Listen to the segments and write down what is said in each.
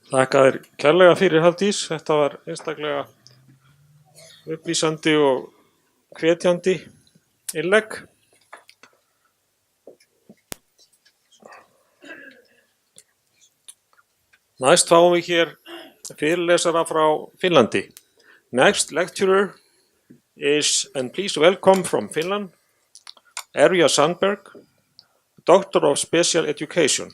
Þakka þér kærlega fyrir, Hafdís. Þetta var einstaklega upplýsandi og hvetjandi innlegg. Næst fáum við hér fyrirlesara frá Finnlandi. Next lecturer is, and please welcome from Finland, Erja Sandberg, Doctor of Special Education.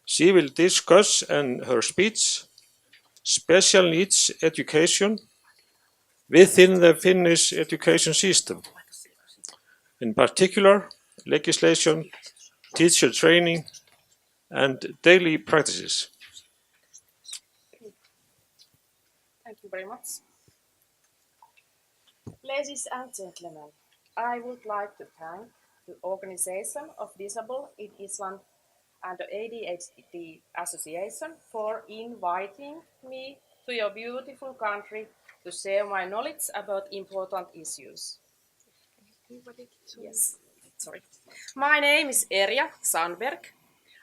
She will discuss in her speech special needs education within the Finnish education system, in particular legislation, teacher training, and daily practices. Thank you very much. Ladies and gentlemen, I would like to thank the Organization of Disabled in Iceland and the ADHD Association for inviting me to your beautiful country to share my knowledge about important issues. Yes, sorry. My name is Erja Sandberg.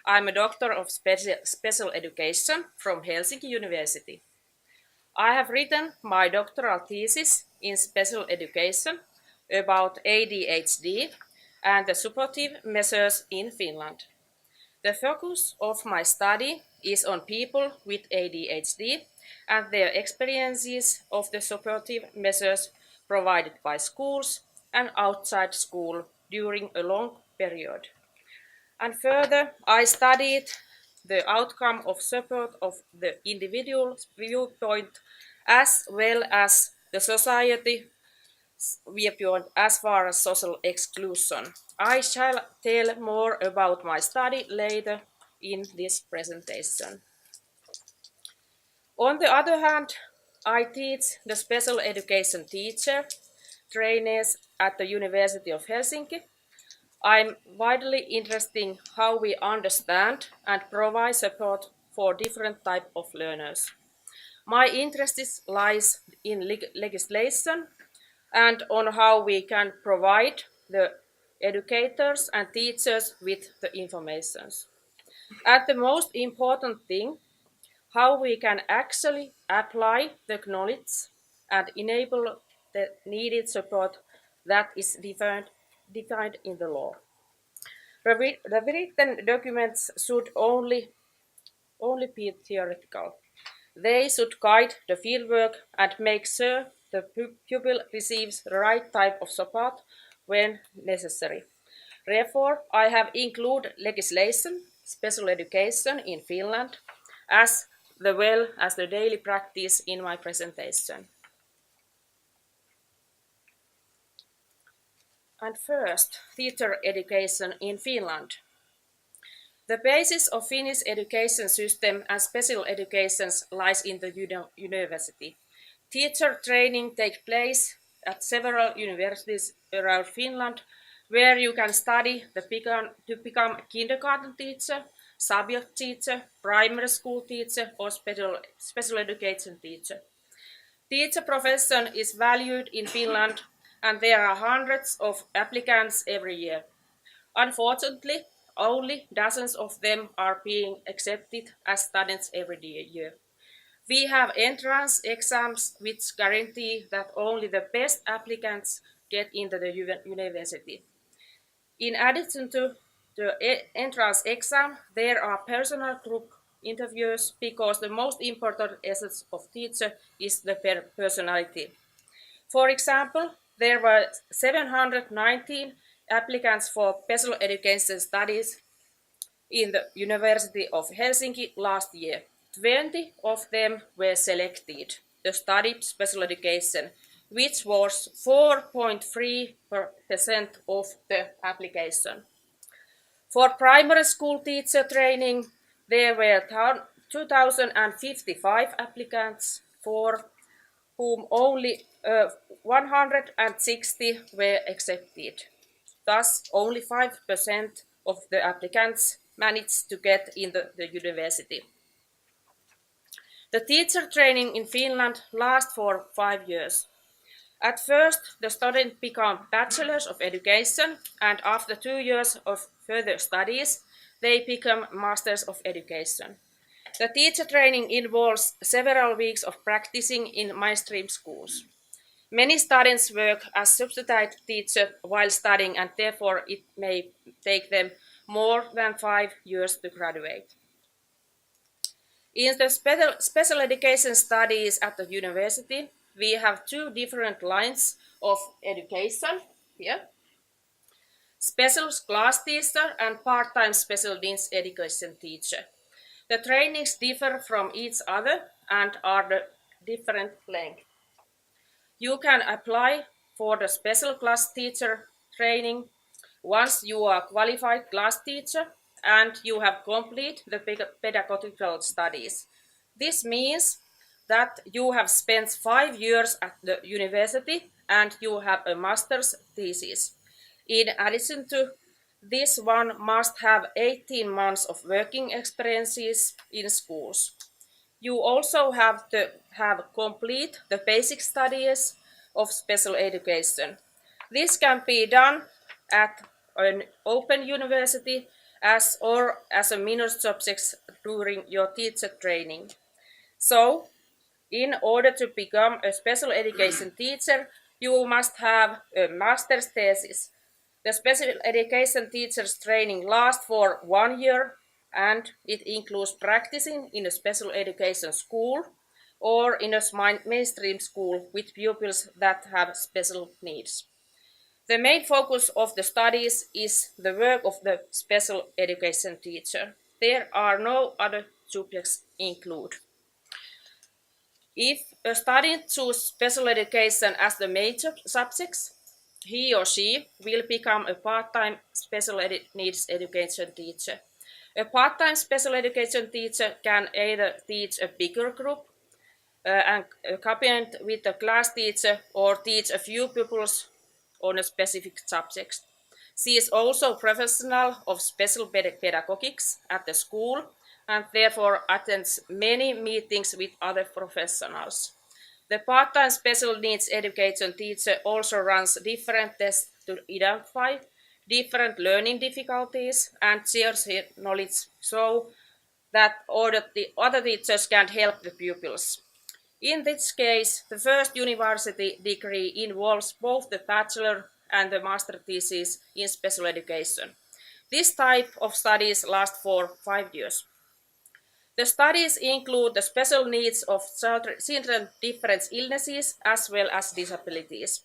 I'm a doctor of special education from Helsinki University. I have written my doctoral thesis in special education about ADHD and the supportive measures in Finland. The focus of my study is on people with ADHD and their experiences of the supportive measures provided by schools and outside school during a long period. And further, I studied the outcome of support of the individual's viewpoint as well as the society viewpoint as far as social exclusion. I shall tell more about my study later in this presentation. On the other hand, I teach the special education teacher trainees at the University of Helsinki. I'm widely interested in how we understand and provide support for different types of learners. My interest lies in legislation and on how we can provide the educators and teachers with the information. And the most important thing, how we can actually apply the knowledge and enable the needed support that is defined in the law. The written documents should only be theoretical. They should guide the fieldwork and make sure the pupil receives the right type of support when necessary. Therefore, I have included legislation, special education in Finland, as well as the daily practice in my presentation. And first, teacher education in Finland. The basis of Finnish education system and special education lies in the university. Teacher training takes place at several universities around Finland, where you can study to become a kindergarten teacher, subject teacher, primary school teacher, or special education teacher. Teacher profession is valued in Finland, and there are hundreds of applicants every year. Unfortunately, only dozens of them are being accepted as students every year. We have entrance exams which guarantee that only the best applicants get into the university. In addition to the entrance exam, there are personal group interviews because the most important essence of teacher is the personality. For example, there were 719 applicants for special education studies in the University of Helsinki last year. 20 of them were selected to study special education, which was 4.3% of the application. For primary school teacher training, there were 2,055 applicants, for whom only 160 were accepted. Thus, only 5% of the applicants managed to get into the university. The teacher training in Finland lasts for 5 years. At first, the students become bachelors of education, and after 2 years of further studies, they become masters of education. The teacher training involves several weeks of practicing in mainstream schools. Many students work as substitute teacher while studying, and therefore it may take them more than 5 years to graduate. In the special education studies at the university, we have two different lines of education here. Special class teacher and part-time special needs education teacher. The trainings differ from each other and are the different length. You can apply for the special class teacher training once you are qualified class teacher and you have completed the pedagogical studies. This means that you have spent 5 years at the university and you have a master's thesis. In addition to this, one must have 18 months of working experiences in schools. You also have to have complete the basic studies of special education. This can be done at an open university or as a minor subject during your teacher training. So, in order to become a special education teacher, you must have a master's thesis. The special education teacher's training lasts for 1 year and it includes practicing in a special education school or in a mainstream school with pupils that have special needs. The main focus of the studies is the work of the special education teacher. There are no other subjects included. If a student chooses special education as the major subject, he or she will become a part-time special needs education teacher. A part-time special education teacher can either teach a bigger group and accompanied with a class teacher or teach a few pupils on a specific subject. She is also professional of special pedagogics at the school and therefore attends many meetings with other professionals. The part-time special needs education teacher also runs different tests to identify different learning difficulties and shares her knowledge so that the other teachers can help the pupils. In this case, the first university degree involves both the bachelor and the master thesis in special education. This type of studies last for 5 years. The studies include the special needs of children with different illnesses as well as disabilities.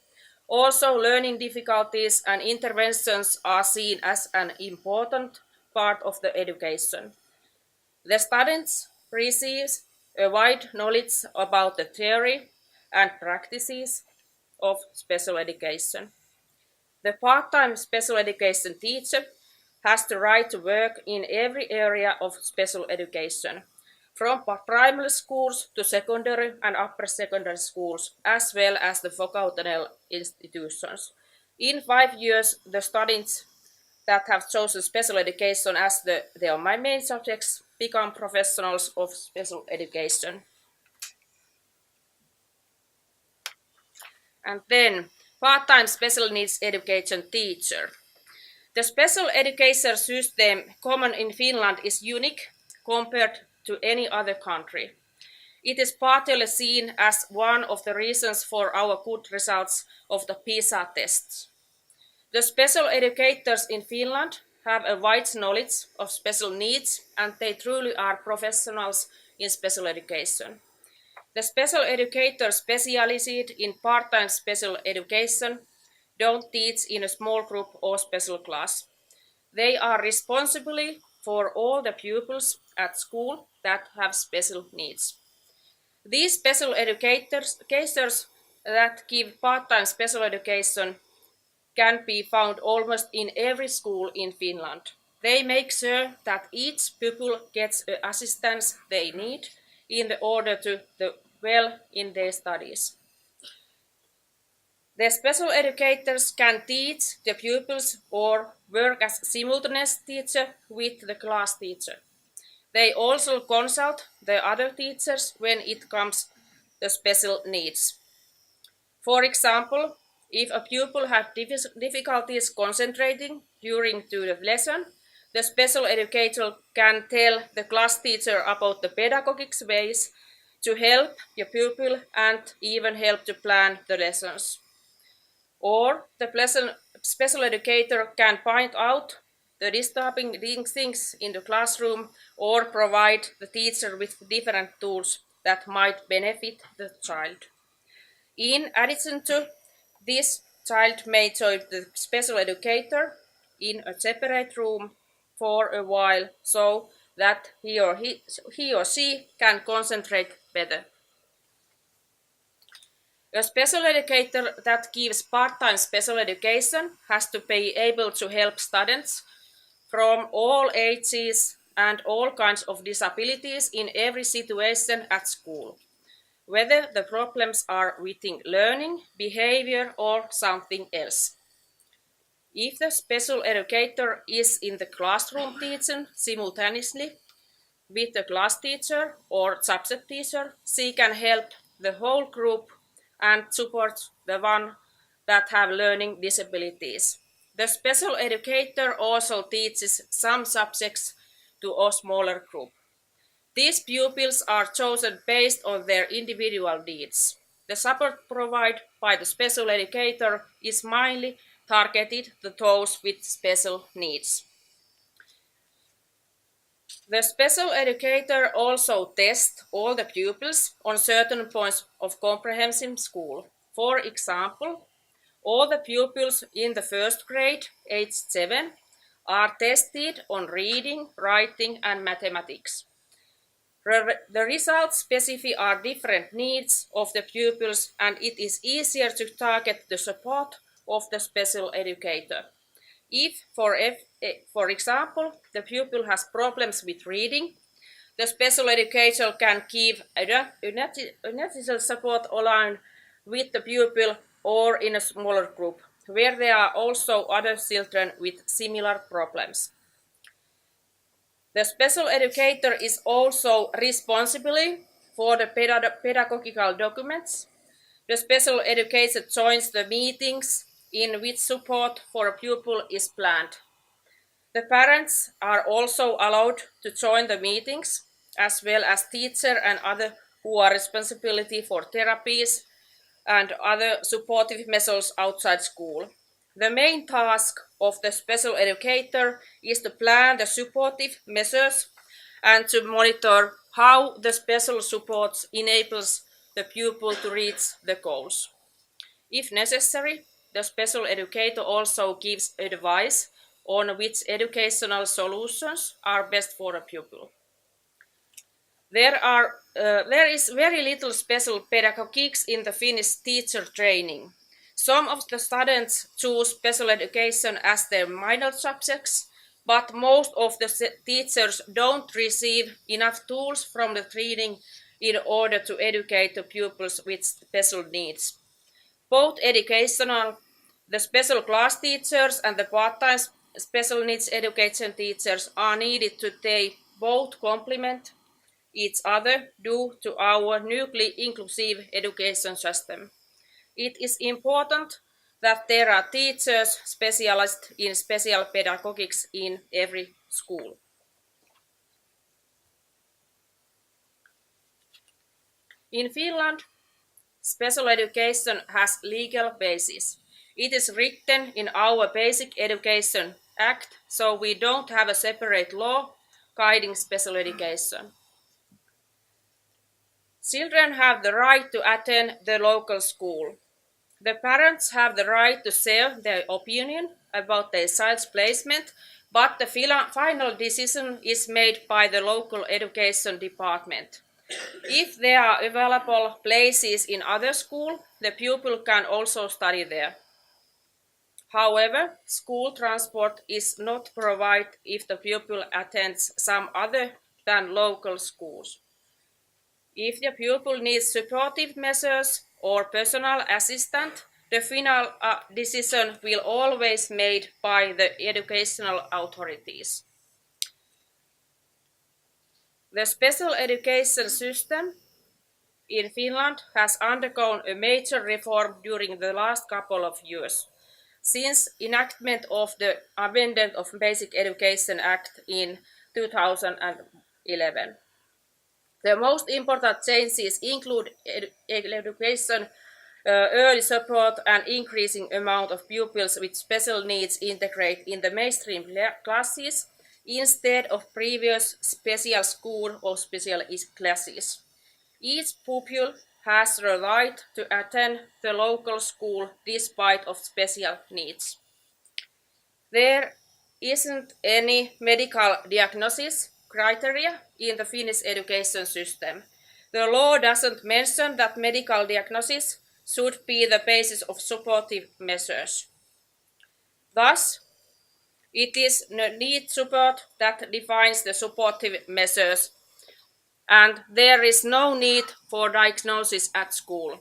Also, learning difficulties and interventions are seen as an important part of the education. The students receive a wide knowledge about the theory and practices of special education. The part-time special education teacher has the right to work in every area of special education, from primary schools to secondary and upper secondary schools, as well as the vocational institutions. In 5 years, the students that have chosen special education as their main subjects become professionals of special education. And then, part-time special needs education teacher. The special education system common in Finland is unique compared to any other country. It is partly seen as one of the reasons for our good results of the PISA tests. The special educators in Finland have a wide knowledge of special needs and they truly are professionals in special education. The special educators specialized in part-time special education don't teach in a small group or special class. They are responsible for all the pupils at school that have special needs. These special educators that give part-time special education can be found almost in every school in Finland. They make sure that each pupil gets the assistance they need in order to do well in their studies. The special educators can teach the pupils or work as simultaneous teacher with the class teacher. They also consult the other teachers when it comes to special needs. For example, if a pupil has difficulties concentrating during the lesson, the special educator can tell the class teacher about the pedagogic ways to help your pupil and even help to plan the lessons. Or the special educator can point out the disturbing things in the classroom or provide the teacher with different tools that might benefit the child. In addition to this, child may join the special educator in a separate room for a while so that he or she can concentrate better. A special educator that gives part-time special education has to be able to help students from all ages and all kinds of disabilities in every situation at school, whether the problems are within learning, behavior, or something else. If the special educator is in the classroom teaching simultaneously with the class teacher or subject teacher, she can help the whole group and support the one that have learning disabilities. The special educator also teaches some subjects to a smaller group. These pupils are chosen based on their individual needs. The support provided by the special educator is mainly targeted to those with special needs. The special educator also tests all the pupils on certain points of comprehension school. For example, all the pupils in the first grade, age 7, are tested on reading, writing, and mathematics. The results specify our different needs of the pupils, and it is easier to target the support of the special educator. If, for example, the pupil has problems with reading, the special educator can give initial support alone with the pupil or in a smaller group, where there are also other children with similar problems. The special educator is also responsible for the pedagogical documents. The special educator joins the meetings in which support for a pupil is planned. The parents are also allowed to join the meetings, as well as teacher and other who are responsible for therapies and other supportive measures outside school. The main task of the special educator is to plan the supportive measures and to monitor how the special support enables the pupil to reach the goals. If necessary, the special educator also gives advice on which educational solutions are best for a pupil. There is very little special pedagogics in the Finnish teacher training. Some of the students choose special education as their minor subjects, but most of the teachers don't receive enough tools from the training in order to educate the pupils with special needs. Both educational, the special class teachers and the part-time special needs education teachers are needed to they both complement each other due to our newly inclusive education system. It is important that there are teachers specialized in special pedagogics in every school. In Finland, special education has legal basis. It is written in our Basic Education Act, so we don't have a separate law guiding special education. Children have the right to attend the local school. The parents have the right to share their opinion about their child's placement, but the final decision is made by the local education department. If there are available places in other schools, the pupil can also study there. However, school transport is not provided if the pupil attends some other than local schools. If the pupil needs supportive measures or personal assistant, the final decision will always be made by the educational authorities. The special education system in Finland has undergone a major reform during the last couple of years. since enactment of the Amendment of Basic Education Act in 2011. The most important changes include education, early support, and increasing amount of pupils with special needs integrate in the mainstream classes instead of previous special school or special classes. Each pupil has the right to attend the local school despite of special needs. There isn't any medical diagnosis criteria in the Finnish education system. The law doesn't mention that medical diagnosis should be the basis of supportive measures. Thus, it is need support that defines the supportive measures, and there is no need for diagnosis at school.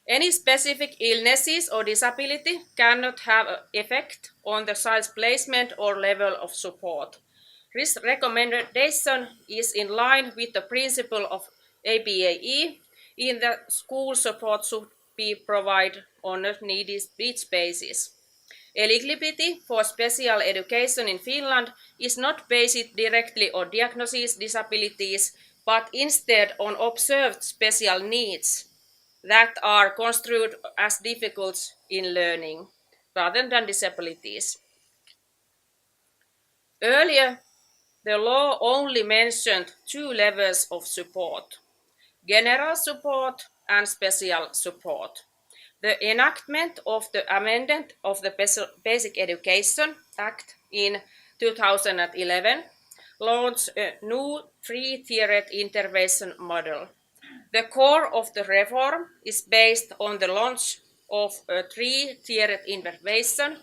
Any specific illnesses or disability cannot have an effect on the child's placement or level of support. This recommendation is in line with the principle of ABAE in that school support should be provided on a needs basis. Eligibility for special education in Finland is not based directly on diagnosis disabilities, but instead on observed special needs that are construed as difficulties in learning rather than disabilities. Earlier, the law only mentioned two levels of support: general support and special support. The enactment of the amendment of the Basic Education Act in 2011 launched a new three-tiered intervention model. The core of the reform is based on the launch of a three-tiered intervention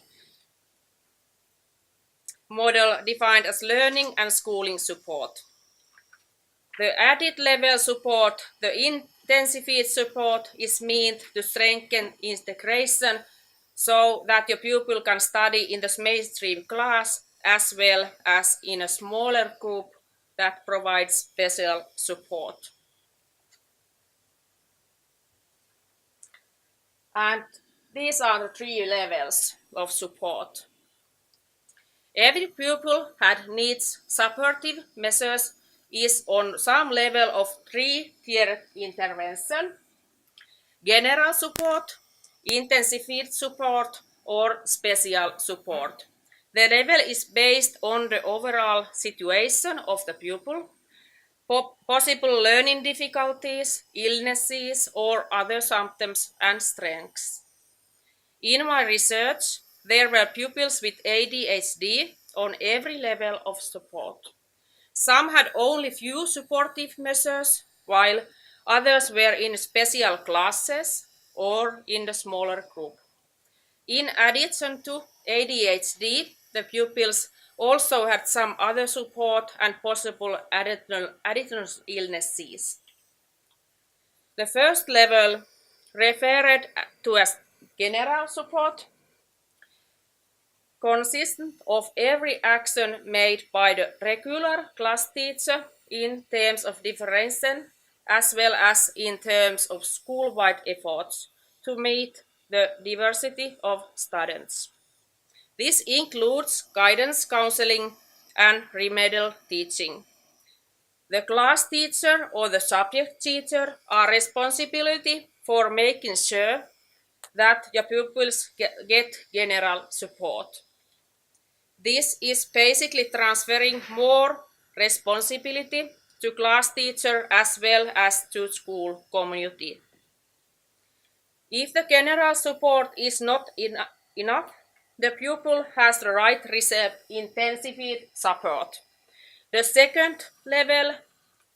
model defined as learning and schooling support. The added level support, the intensified support, is meant to strengthen integration so that your pupil can study in the mainstream class as well as in a smaller group that provides special support. And these are the three levels of support. Every pupil that needs supportive measures is on some level of three-tiered intervention: general support, intensified support, or special support. The level is based on the overall situation of the pupil, possible learning difficulties, illnesses, or other symptoms and strengths. In my research, there were pupils with ADHD on every level of support. Some had only few supportive measures, while others were in special classes or in the smaller group. In addition to ADHD, the pupils also had some other support and possible additional illnesses. The first level, referred to as general support, consists of every action made by the regular class teacher in terms of differentiation as well as in terms of school-wide efforts to meet the diversity of students. This includes guidance, counseling, and remedial teaching. The class teacher or the subject teacher are responsible for making sure that your pupils get general support. This is basically transferring more responsibility to class teacher as well as to school community. If the general support is not enough, the pupil has the right to receive intensified support. The second level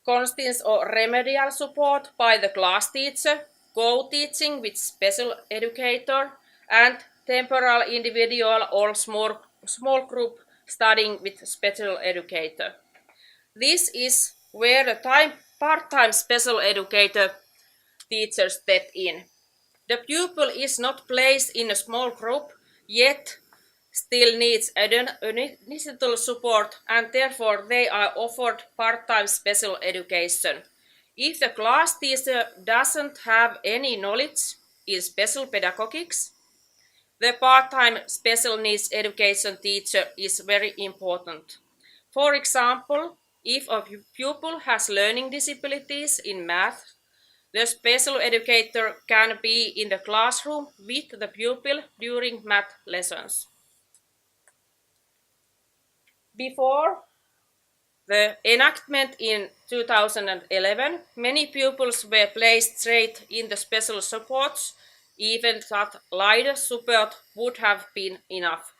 consists of remedial support by the class teacher, co-teaching with special educator, and temporal individual or small group studying with special educator. This is where the part-time special educator teachers step in. The pupil is not placed in a small group, yet still needs initial support, and therefore they are offered part-time special education. If the class teacher doesn't have any knowledge in special pedagogics, the part-time special needs education teacher is very important. For example, if a pupil has learning disabilities in math, the special educator can be in the classroom with the pupil during math lessons. Before the enactment in 2011, many pupils were placed straight in the special supports, even that lighter support would have been enough.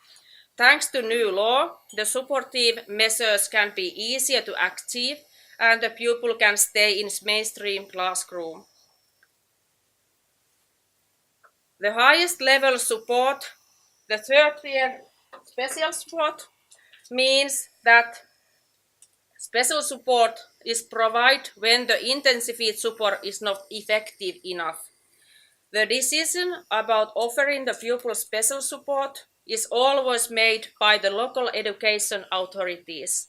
Thanks to new law, the supportive measures can be easier to achieve and the pupil can stay in mainstream classroom. The highest level support, the third tier special support, means that special support is provided when the intensified support is not effective enough. The decision about offering the pupil special support is always made by the local education authorities.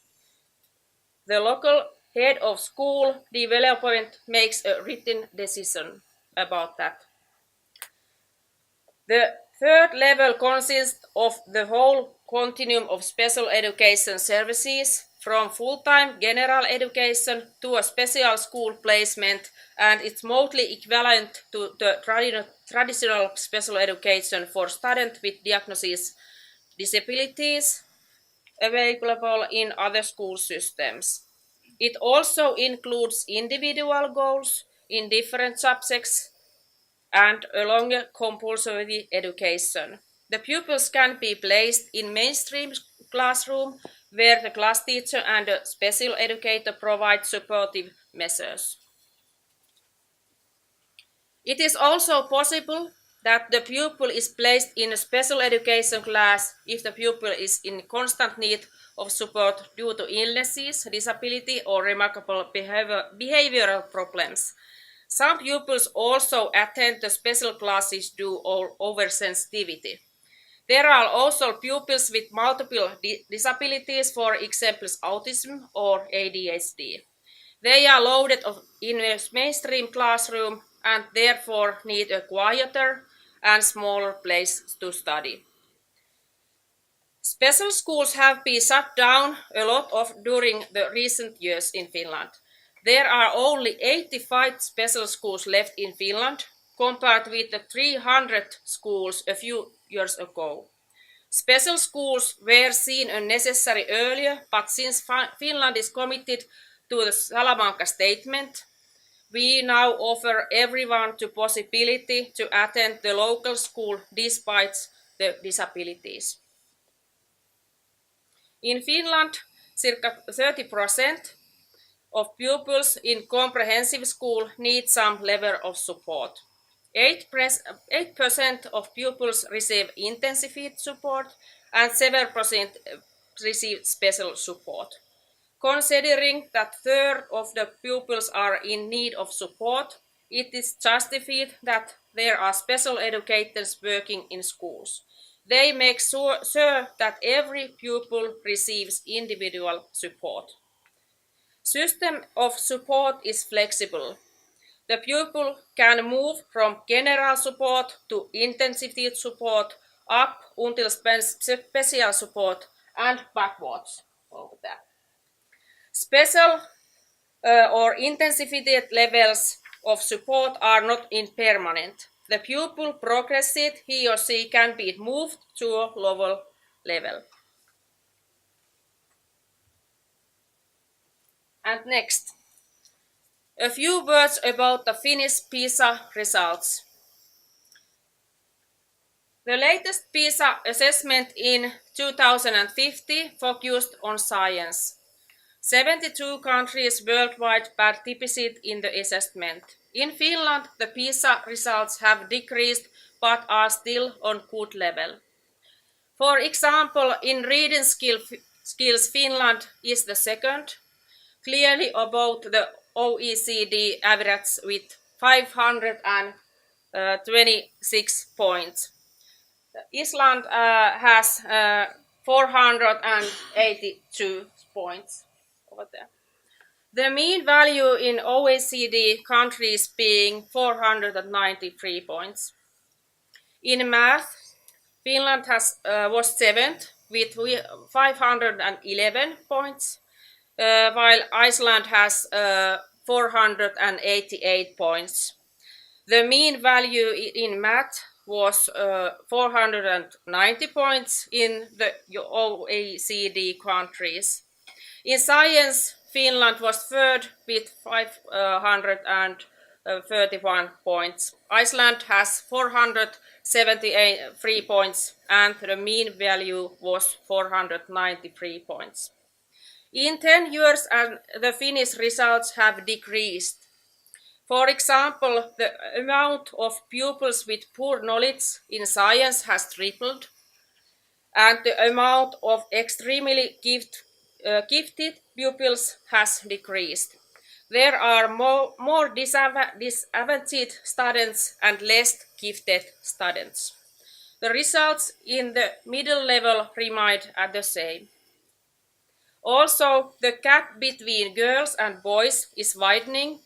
The local head of school development makes a written decision about that. The third level consists of the whole continuum of special education services, from full-time general education to a special school placement, and it's mostly equivalent to the traditional special education for students with diagnosis disabilities available in other school systems. It also includes individual goals in different subjects and a longer compulsory education. The pupils can be placed in mainstream classroom where the class teacher and a special educator provide supportive measures. It is also possible that the pupil is placed in a special education class if the pupil is in constant need of support due to illnesses, disability, or remarkable behavioral problems. Some pupils also attend the special classes due to oversensitivity. There are also pupils with multiple disabilities, for example, autism or ADHD. They are loaded in a mainstream classroom and therefore need a quieter and smaller place to study. Special schools have been shut down a lot during the recent years in Finland. There are only 85 special schools left in Finland, compared with the 300 schools a few years ago. Special schools were seen as necessary earlier, but since Finland is committed to the Salamanca Statement, we now offer everyone the possibility to attend the local school despite the disabilities. In Finland, circa 30% of pupils in comprehensive school need some level of support. 8% of pupils receive intensified support and 7% receive special support. Considering that a third of the pupils are in need of support, it is justified that there are special educators working in schools. They make sure that every pupil receives individual support. System of support is flexible. The pupil can move from general support to intensive support up until special support and backwards over there. Special or intensified levels of support are not impermanent. The pupil progresses, he or she can be moved to a lower level. And next, a few words about the Finnish PISA results. The latest PISA assessment in 2050 focused on science. 72 countries worldwide participated in the assessment. In Finland, the PISA results have decreased but are still on good level. For example, in reading skills, Finland is the second, clearly above the OECD average with 526 points. Iceland has 482 points over there. The mean value in OECD countries being 493 points. In math, Finland was seventh with 511 points, while Iceland has 488 points. The mean value in math was 490 points in the OECD countries. In science, Finland was third with 531 points. Iceland has 473 points, and the mean value was 493 points. In 10 years, the Finnish results have decreased. For example, the amount of pupils with poor knowledge in science has tripled, and the amount of extremely gifted pupils has decreased. There are more disadvantaged students and less gifted students. The results in the middle level remained at the same. Also, the gap between girls and boys is widening,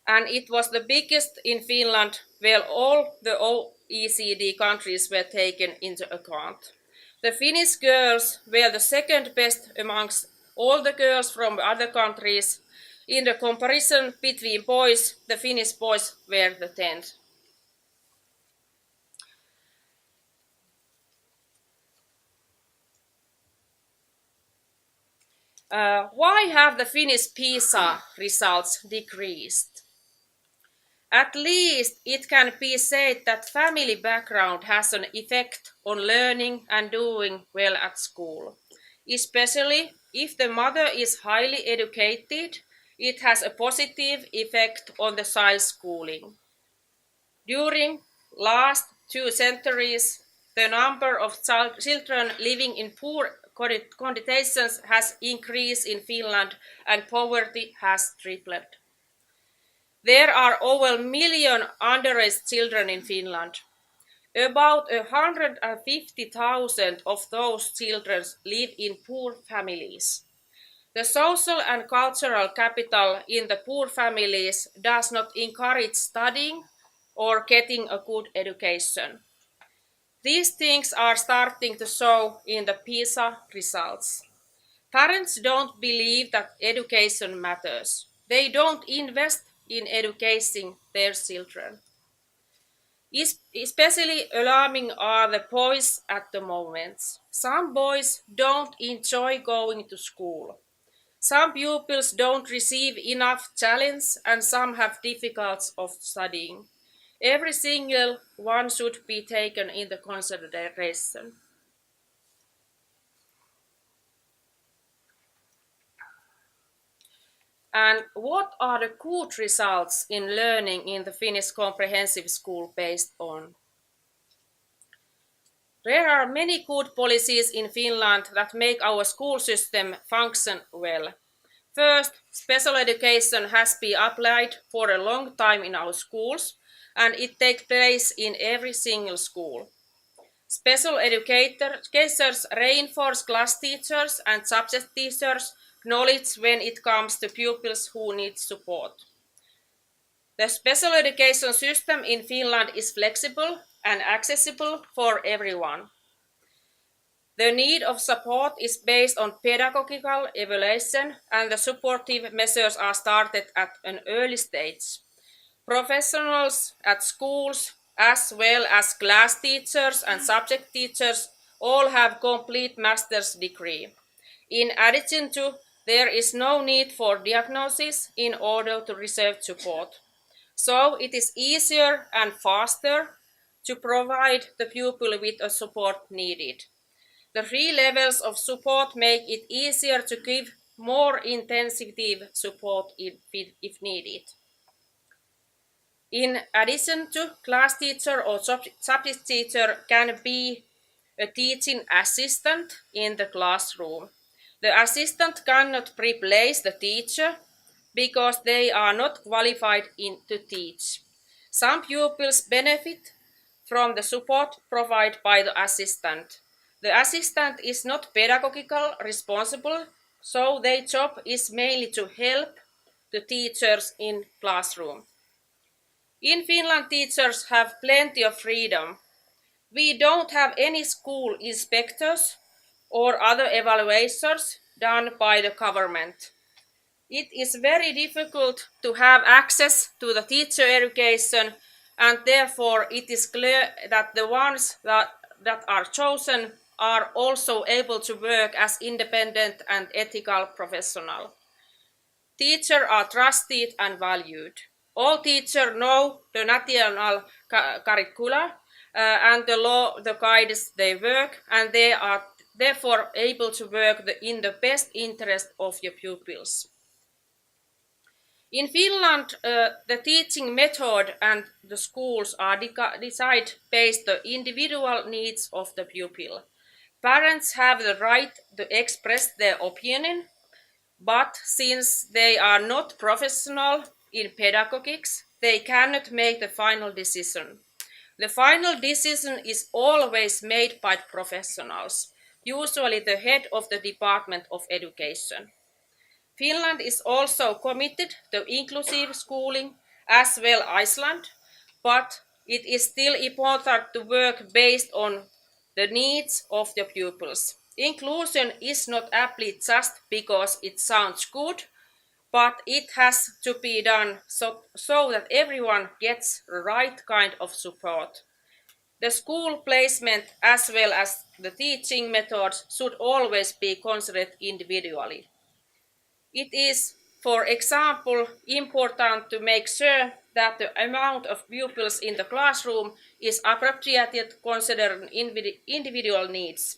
and it was the biggest in Finland, where all the OECD countries were taken into account. The Finnish girls were the second best amongst all the girls from other countries. In the comparison between boys, the Finnish boys were the 10th. Why have the Finnish PISA results decreased? At least it can be said that family background has an effect on learning and doing well at school. Especially if the mother is highly educated, it has a positive effect on the child's schooling. During last 2 centuries, the number of children living in poor conditions has increased in Finland and poverty has tripled. There are over a million underage children in Finland. About 150,000 of those children live in poor families. The social and cultural capital in the poor families does not encourage studying or getting a good education. These things are starting to show in the PISA results. Parents don't believe that education matters. They don't invest in educating their children. Especially alarming are the boys at the moment. Some boys don't enjoy going to school. Some pupils don't receive enough challenge and some have difficulties of studying. Every single one should be taken into consideration. And what are the good results in learning in the Finnish comprehensive school based on? There are many good policies in Finland that make our school system function well. First, special education has been applied for a long time in our schools, and it takes place in every single school. Special educators reinforce class teachers and subject teachers' knowledge when it comes to pupils who need support. The special education system in Finland is flexible and accessible for everyone. The need of support is based on pedagogical evaluation, and the supportive measures are started at an early stage. Professionals at schools, as well as class teachers and subject teachers, all have complete master's degree. In addition to, there is no need for diagnosis in order to receive support. So it is easier and faster to provide the pupil with the support needed. The 3 levels of support make it easier to give more intensive support if needed. In addition to, class teacher or subject teacher can be a teaching assistant in the classroom. The assistant cannot replace the teacher because they are not qualified to teach. Some pupils benefit from the support provided by the assistant. The assistant is not pedagogical responsible, so their job is mainly to help the teachers in classroom. In Finland, teachers have plenty of freedom. We don't have any school inspectors or other evaluations done by the government. It is very difficult to have access to the teacher education, and therefore it is clear that the ones that are chosen are also able to work as independent and ethical professionals. Teachers are trusted and valued. All teachers know the national curricula and the law, the guides they work, and they are therefore able to work in the best interest of your pupils. In Finland, the teaching method and the schools are decided based on the individual needs of the pupil. Parents have the right to express their opinion, but since they are not professional in pedagogics, they cannot make the final decision. The final decision is always made by professionals, usually the head of the Department of Education. Finland is also committed to inclusive schooling, as well Iceland, but it is still important to work based on the needs of the pupils. Inclusion is not applied just because it sounds good, but it has to be done so that everyone gets the right kind of support. The school placement as well as the teaching methods should always be considered individually. It is, for example, important to make sure that the amount of pupils in the classroom is appropriate considering individual needs.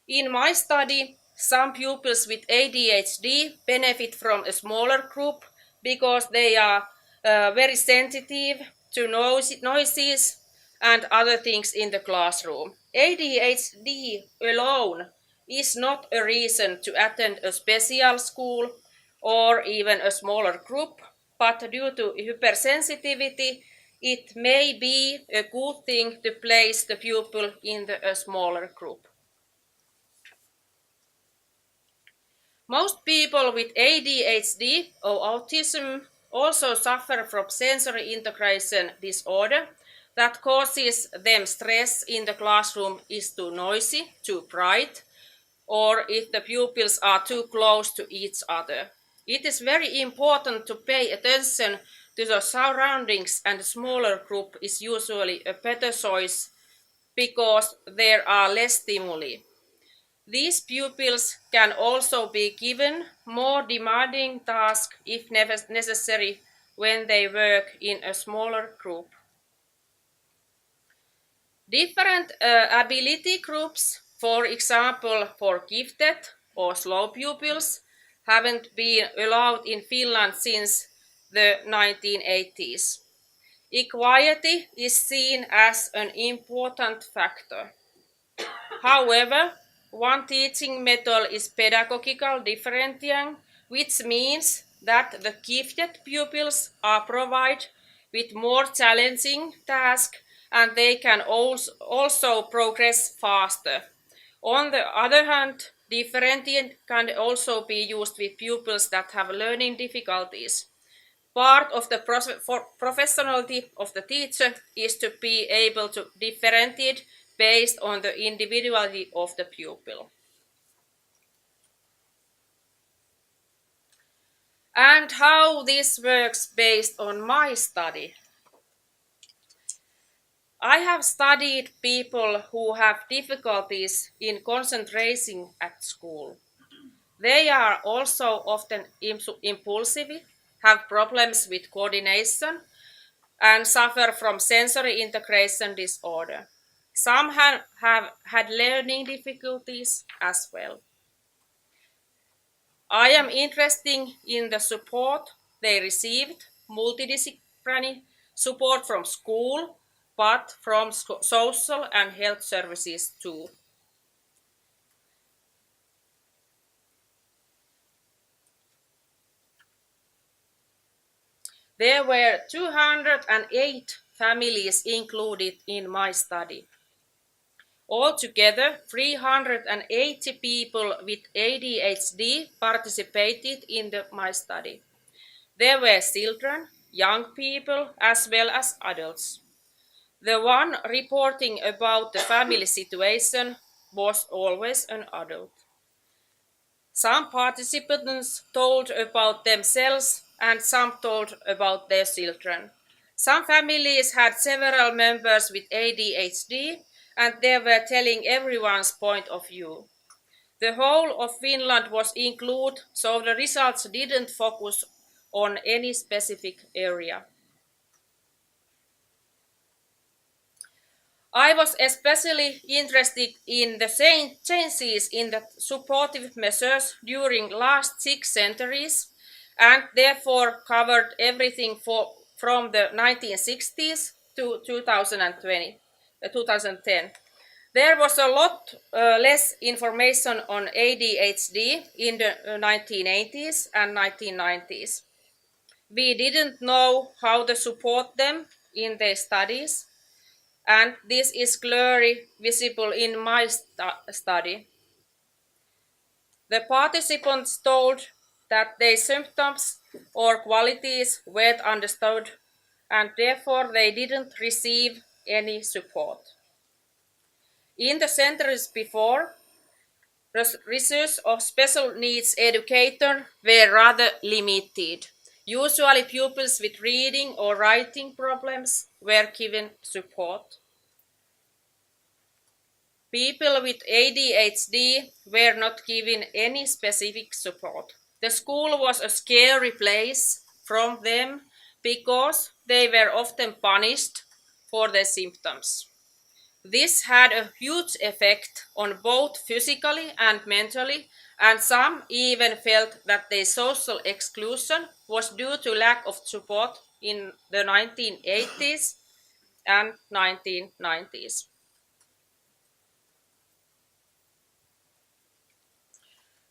In my study, some pupils with ADHD benefit from a smaller group because they are very sensitive to noises and other things in the classroom. ADHD alone is not a reason to attend a special school or even a smaller group, but due to hypersensitivity, it may be a good thing to place the pupil in a smaller group. Most people with ADHD or autism also suffer from sensory integration disorder that causes them stress in the classroom is too noisy, too bright, or if the pupils are too close to each other. It is very important to pay attention to the surroundings, and a smaller group is usually a better choice because there are less stimuli. These pupils can also be given more demanding tasks if necessary when they work in a smaller group. Different ability groups, for example for gifted or slow pupils, haven't been allowed in Finland since the 1980s. Equality is seen as an important factor. However, one teaching method is pedagogical differentiating, which means that the gifted pupils are provided with more challenging tasks and they can also progress faster. On the other hand, differentiating can also be used with pupils that have learning difficulties. Part of the professionality of the teacher is to be able to differentiate based on the individuality of the pupil. And how this works based on my study. I have studied people who have difficulties in concentrating at school. They are also often impulsive, have problems with coordination, and suffer from sensory integration disorder. Some have had learning difficulties as well. I am interested in the support they received, multidisciplinary support from school, but from social and health services too. There were 208 families included in my study. Altogether, 380 people with ADHD participated in my study. There were children, young people, as well as adults. The one reporting about the family situation was always an adult. Some participants told about themselves and some told about their children. Some families had several members with ADHD and they were telling everyone's point of view. The whole of Finland was included, so the results didn't focus on any specific area. I was especially interested in the changes in the supportive measures during last 6 centuries and therefore covered everything from the 1960s to 2010. There was a lot less information on ADHD in the 1980s and 1990s. We didn't know how to support them in their studies, and this is clearly visible in my study. The participants told that their symptoms or qualities weren't understood and therefore they didn't receive any support. In the centuries before, research of special needs educators were rather limited. Usually pupils with reading or writing problems were given support. People with ADHD were not given any specific support. The school was a scary place from them because they were often punished for their symptoms. This had a huge effect on both physically and mentally, and some even felt that their social exclusion was due to lack of support in the 1980s and 1990s.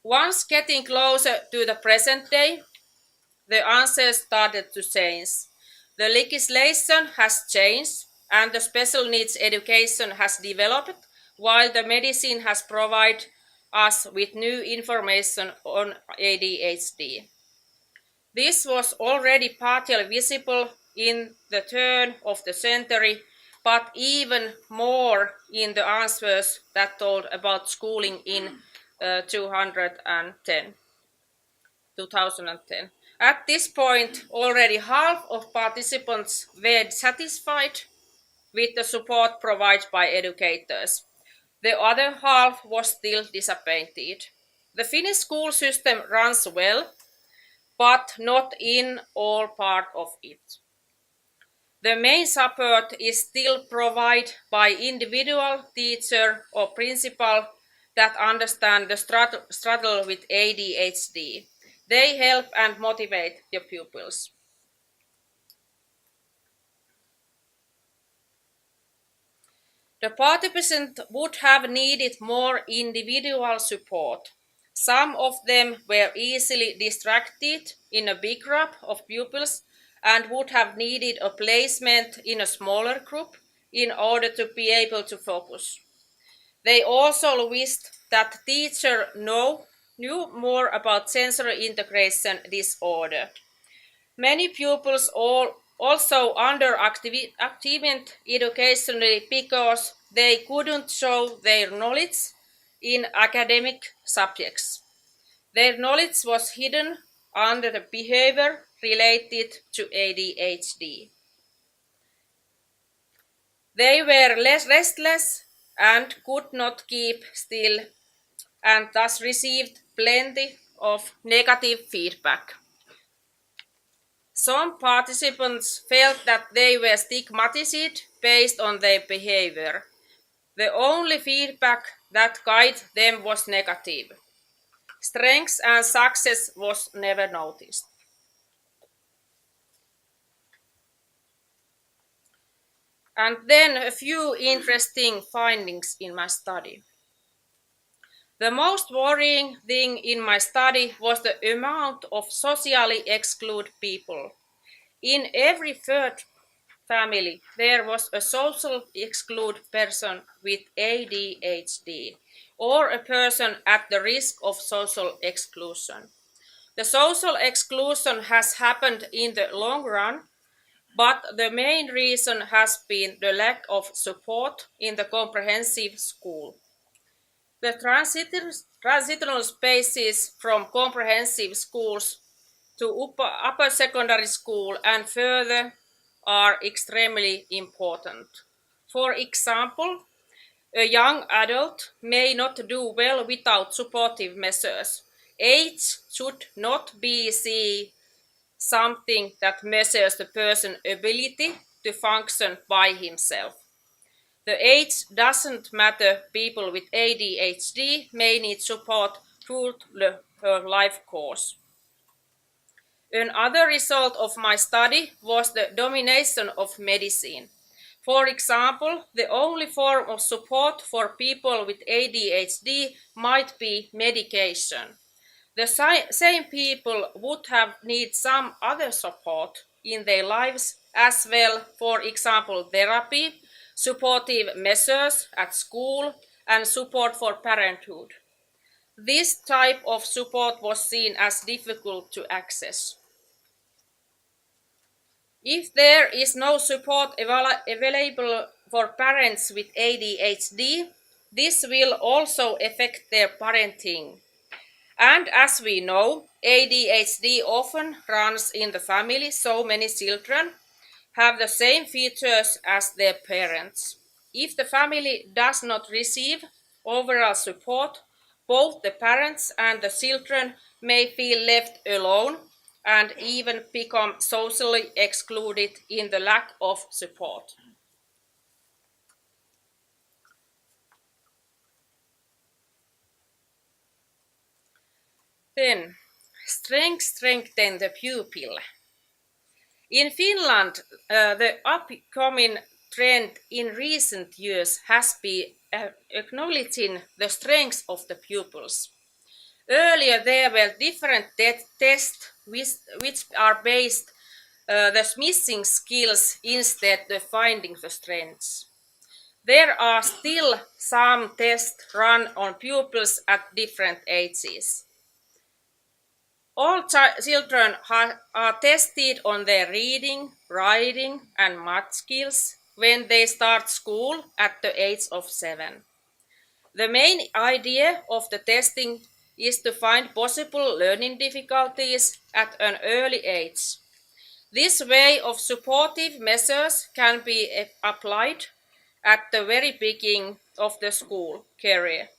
Once getting closer to the present day, the answers started to change. The legislation has changed and the special needs education has developed while the medicine has provided us with new information on ADHD. This was already partly visible in the turn of the century, but even more in the answers that told about schooling in 2010. At this point, already half of participants were satisfied with the support provided by educators. The other half was still disappointed. The Finnish school system runs well, but not in all part of it. The main support is still provided by individual teacher or principal that understand the struggle with ADHD. They help and motivate the pupils. The participants would have needed more individual support. Some of them were easily distracted in a big group of pupils and would have needed a placement in a smaller group in order to be able to focus. They also wished that teachers knew more about sensory integration disorder. Many pupils also underactivate educationally because they couldn't show their knowledge in academic subjects. Their knowledge was hidden under the behavior related to ADHD. They were less restless and could not keep still and thus received plenty of negative feedback. Some participants felt that they were stigmatized based on their behavior. The only feedback that guided them was negative. Strength and success was never noticed. And then a few interesting findings in my study. The most worrying thing in my study was the amount of socially excluded people. In every third family, there was a social excluded person with ADHD or a person at the risk of social exclusion. The social exclusion has happened in the long run, but the main reason has been the lack of support in the comprehensive school. The transitional spaces from comprehensive schools to upper secondary school and further are extremely important. For example, a young adult may not do well without supportive measures. Age should not be seen something that measures the person's ability to function by himself. The age doesn't matter. People with ADHD may need support through her life course. Another result of my study was the domination of medicine. For example, the only form of support for people with ADHD might be medication. The same people would have need some other support in their lives as well, for example, therapy, supportive measures at school, and support for parenthood. This type of support was seen as difficult to access. If there is no support available for parents with ADHD, this will also affect their parenting. And as we know, ADHD often runs in the family, so many children have the same features as their parents. If the family does not receive overall support, both the parents and the children may feel left alone and even become socially excluded in the lack of support. Then, strengthen the pupil. In Finland, the upcoming trend in recent years has been acknowledging the strengths of the pupils. Earlier, there were different tests which are based the missing skills instead of finding the strengths. There are still some tests run on pupils at different ages. All children are tested on their reading, writing, and math skills when they start school at the age of 7. The main idea of the testing is to find possible learning difficulties at an early age. This way of supportive measures can be applied at the very beginning of the school career,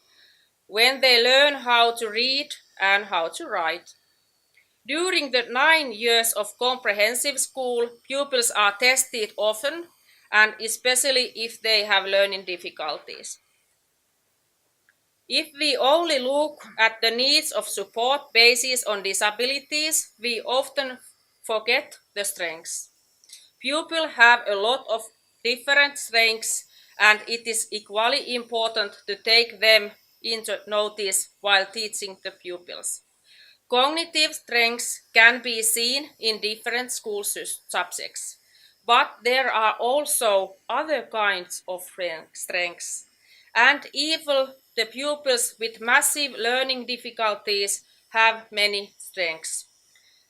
when they learn how to read and how to write. During the 9 years of comprehensive school, pupils are tested often, and especially if they have learning difficulties. If we only look at the needs of support based on disabilities, we often forget the strengths. Pupils have a lot of different strengths, and it is equally important to take them into notice while teaching the pupils. Cognitive strengths can be seen in different school subjects, but there are also other kinds of strengths, and even the pupils with massive learning difficulties have many strengths.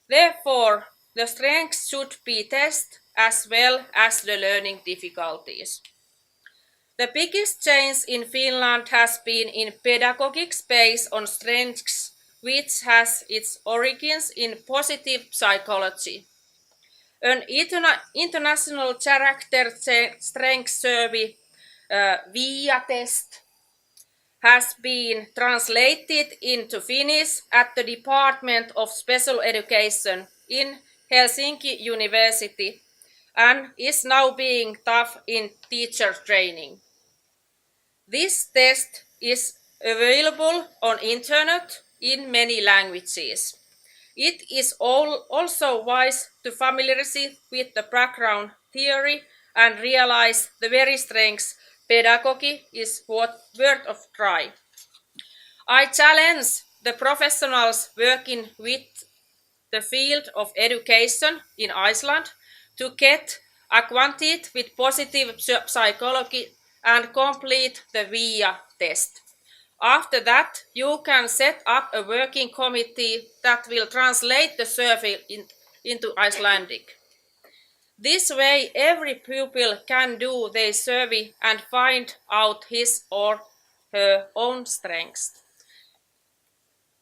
Therefore, the strengths should be tested as well as the learning difficulties. The biggest change in Finland has been in pedagogics based on strengths, which has its origins in positive psychology. An international character strength survey, VIA test, has been translated into Finnish at the Department of Special Education in Helsinki University and is now being taught in teacher training. This test is available on internet in many languages. It is also wise to familiarize with the background theory and realize the very strengths pedagogy is worth of try. I challenge the professionals working with the field of education in Iceland to get acquainted with positive psychology and complete the VIA test. After that, you can set up a working committee that will translate the survey into Icelandic. This way, every pupil can do their survey and find out his or her own strengths.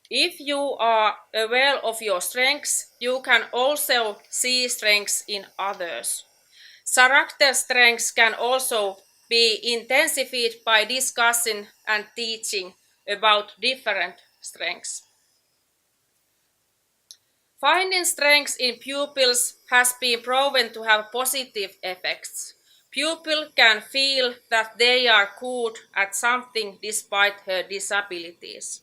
If you are aware of your strengths, you can also see strengths in others. Character strengths can also be intensified by discussing and teaching about different strengths. Finding strengths in pupils has been proven to have positive effects. Pupils can feel that they are good at something despite their disabilities.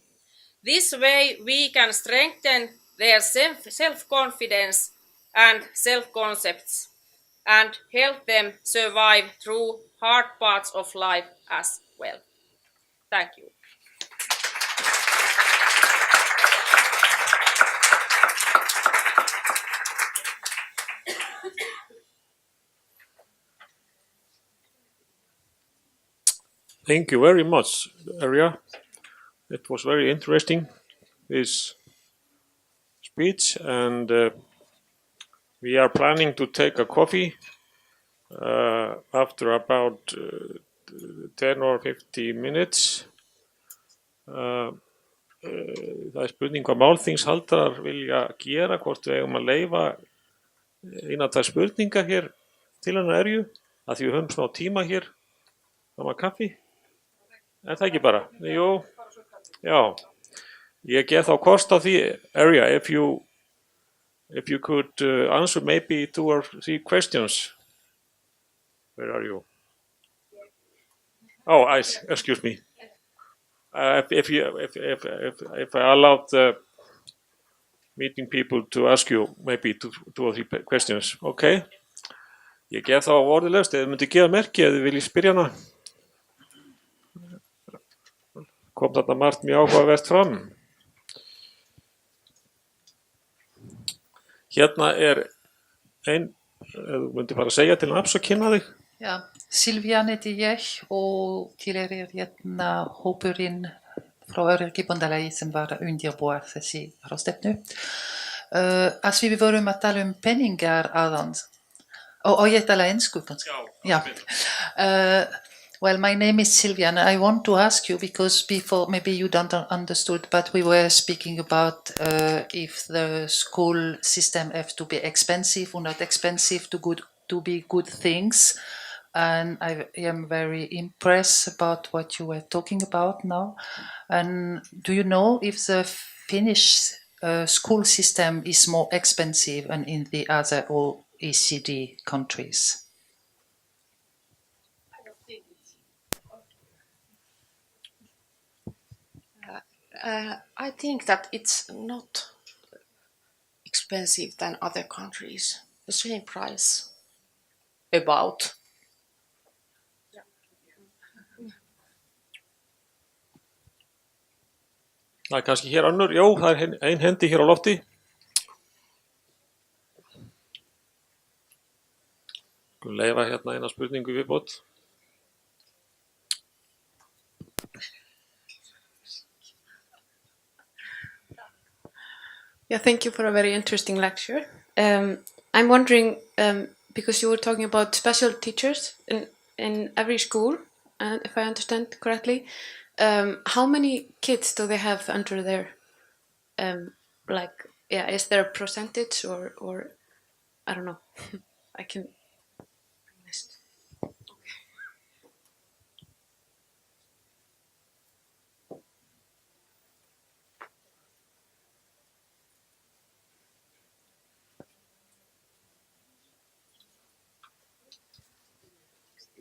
This way, we can strengthen their self-confidence and self-concepts and help them survive through hard parts of life as well. Thank you. Thank you very much, Arja. It was very interesting, this speech, and we are planning to take a coffee after about 10 or 15 minutes. Það spurning hvað málþingshaldarar vilja gera, hvort við eigum að leyfa eina tvær spurningar hér til hennar Erju, að því við höfum smá tíma hér, það kaffi. En það ekki bara? Jú, já. Ég gef þá kost á því, Arja, if you could answer maybe 2 or 3 questions. Where are you? Oh, excuse me. If I allowed the meeting people to ask you maybe 2 or 3 questions, okay? Ég gef þá orðilegst, ef þið myndi gefa merki ef þið viljið spyrja hana. Kom þarna margt mjög áhugavert fram. Hérna ein, þú myndi bara segja til hans að kynna þig. Ja, Silvían heiti ég og tilheyrir hérna hópurinn frá Öryrkjabandalagi sem var að undirbúa þessi ráðstefnu. As við vorum að tala peningar áðan, og ég tala ensku kannski. Já. Well, my name is Silvia, and I want to ask you, because before maybe you don't understood, but we were speaking about if the school system has to be expensive or not expensive to be good things. And I am very impressed about what you were talking about now. And do you know if the Finnish school system is more expensive than in the other OECD countries? I think that it's not expensive than other countries. The same price, about. Það kannski hér önnur, jó, það ein hendi hér á lofti. Leyfa hérna eina spurningu viðbót. Yeah, thank you for a very interesting lecture. I'm wondering, because you were talking about special teachers in every school, and if I understand correctly, how many kids do they have under their, is there a percentage or I don't know. I can.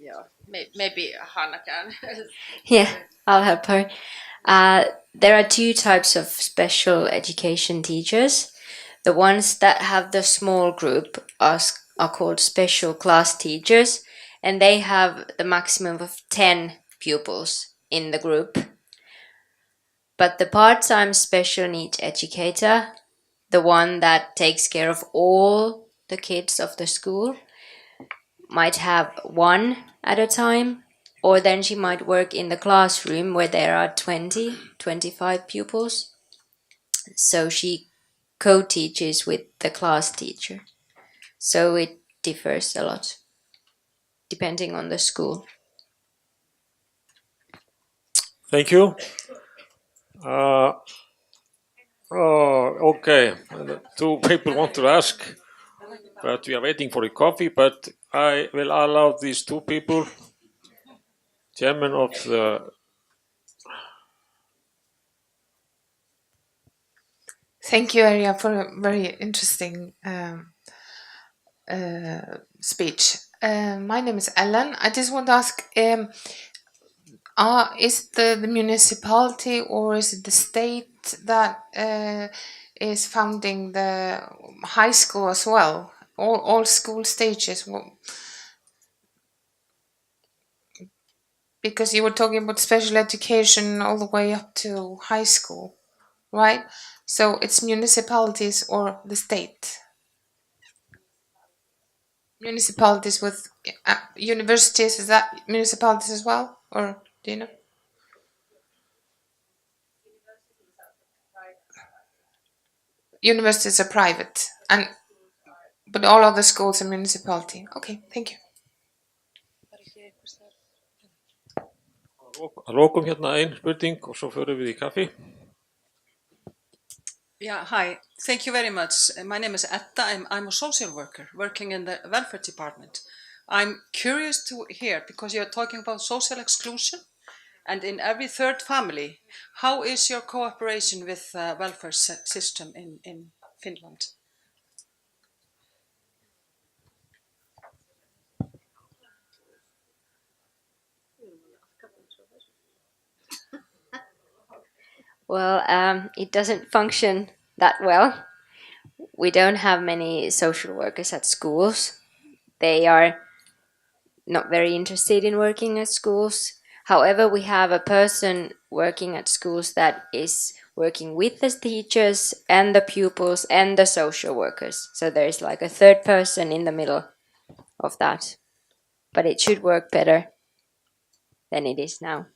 Yeah, maybe Hanna can. Yeah, I'll help her. There are 2 types of special education teachers. The ones that have the small group are called special class teachers, and they have the maximum of 10 pupils in the group. But the part-time special needs educator, the one that takes care of all the kids of the school, might have 1 at a time, or then she might work in the classroom where there are 20, 25 pupils. So she co-teaches with the class teacher. So it differs a lot depending on the school. Thank you. Okay. Two people want to ask, but we are waiting for the coffee. But I will allow these two people, chairman of the. Thank you, Arya, for a very interesting speech. My name is Ellen. I just want to ask, is the municipality or is it the state that is funding the high school as well? All school stages? Because you were talking about special education all the way up to high school, right? So it's municipalities or the state? Municipalities with universities, is that municipalities as well? Or do you know? Universities are private, but all other schools are municipality. Okay, thank you. Að lokum hérna ein spurning og svo förum við í kaffi. Yeah, hi. Thank you very much. My name is Etta. I'm a social worker working in the welfare department. I'm curious to hear, because you're talking about social exclusion, and in every third family, how is your cooperation with the welfare system in Finland? Well, it doesn't function that well. We don't have many social workers at schools. They are not very interested in working at schools. However, we have a person working at schools that is working with the teachers and the pupils and the social workers. So there's like a third person in the middle of that. But it should work better than it is now.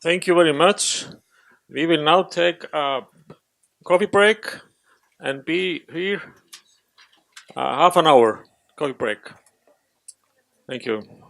Thank you very much. We will now take a coffee break and be here half an hour coffee break. Thank you.